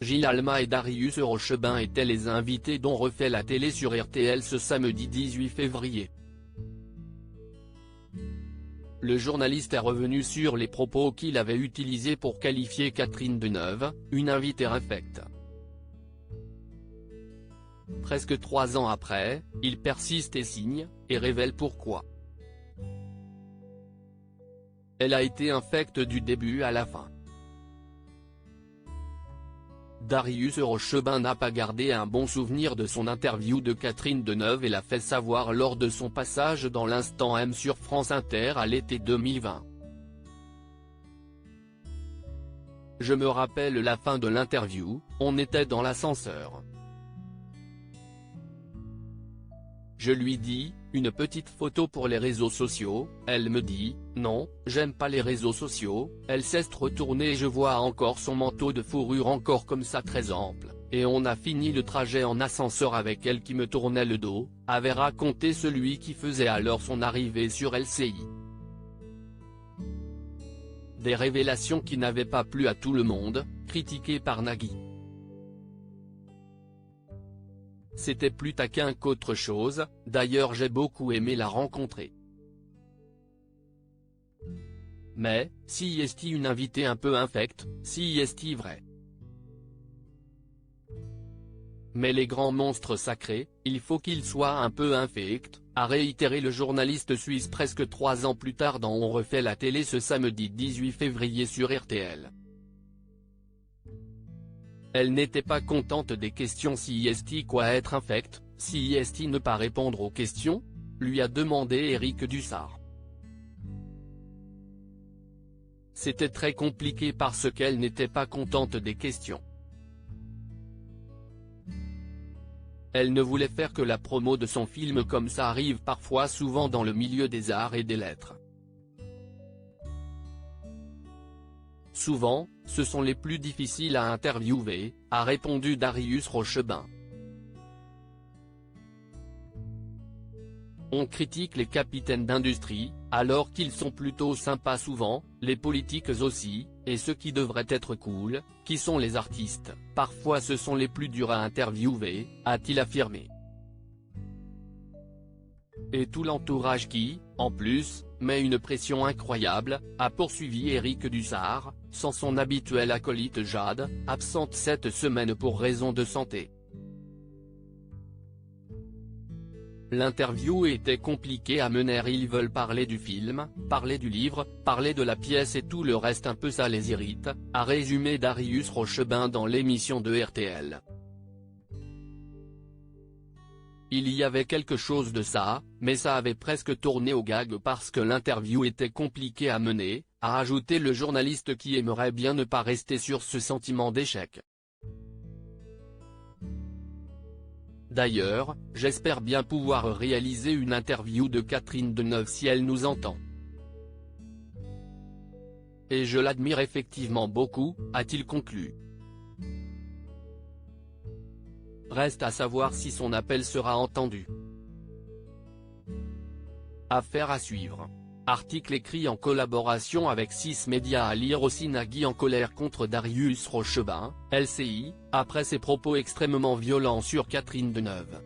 Gilles Alma et Darius Rochebin étaient les invités dont refait la télé sur RTL ce samedi 18 février. Le journaliste est revenu sur les propos qu'il avait utilisés pour qualifier Catherine Deneuve, une invitée infecte. Presque 3 ans après, il persiste et signe, et révèle pourquoi. Elle a été infecte du début à la fin. Darius Rochebin n'a pas gardé un bon souvenir de son interview de Catherine Deneuve et l'a fait savoir lors de son passage dans l'Instant M sur France Inter à l'été 2020. Je me rappelle la fin de l'interview, on était dans l'ascenseur. Je lui dis, une petite photo pour les réseaux sociaux, elle me dit, non, j'aime pas les réseaux sociaux, elle s'est retournée et je vois encore son manteau de fourrure encore comme ça très ample, et on a fini le trajet en ascenseur avec elle qui me tournait le dos, avait raconté celui qui faisait alors son arrivée sur LCI. Des révélations qui n'avaient pas plu à tout le monde, critiquées par Nagui. C'était plus taquin qu'autre chose, d'ailleurs j'ai beaucoup aimé la rencontrer. Mais, si est-il une invitée un peu infecte, si est-il vrai. Mais les grands monstres sacrés, il faut qu'ils soient un peu infects, a réitéré le journaliste suisse presque 3 ans plus tard dans On refait la télé ce samedi 18 février sur RTL. Elle n'était pas contente des questions si est-il quoi être infecte, si est-il ne pas répondre aux questions, lui a demandé Éric Dussart. C'était très compliqué parce qu'elle n'était pas contente des questions. Elle ne voulait faire que la promo de son film comme ça arrive parfois souvent dans le milieu des arts et des lettres. Souvent, ce sont les plus difficiles à interviewer, a répondu Darius Rochebin. On critique les capitaines d'industrie, alors qu'ils sont plutôt sympas souvent, les politiques aussi, et ceux qui devraient être cool, qui sont les artistes, parfois ce sont les plus durs à interviewer, a-t-il affirmé. Et tout l'entourage qui, en plus, met une pression incroyable, a poursuivi Éric Dussart, sans son habituel acolyte Jade, absente cette semaine pour raison de santé. L'interview était compliquée à mener, ils veulent parler du film, parler du livre, parler de la pièce et tout le reste un peu ça les irrite, a résumé Darius Rochebin dans l'émission de RTL. Il y avait quelque chose de ça, mais ça avait presque tourné au gag parce que l'interview était compliquée à mener, a ajouté le journaliste qui aimerait bien ne pas rester sur ce sentiment d'échec. D'ailleurs, j'espère bien pouvoir réaliser une interview de Catherine Deneuve si elle nous entend. Et je l'admire effectivement beaucoup, a-t-il conclu. Reste à savoir si son appel sera entendu. Affaire à suivre. Article écrit en collaboration avec 6 médias à lire aussi. Nagui en colère contre Darius Rochebin, LCI, après ses propos extrêmement violents sur Catherine Deneuve.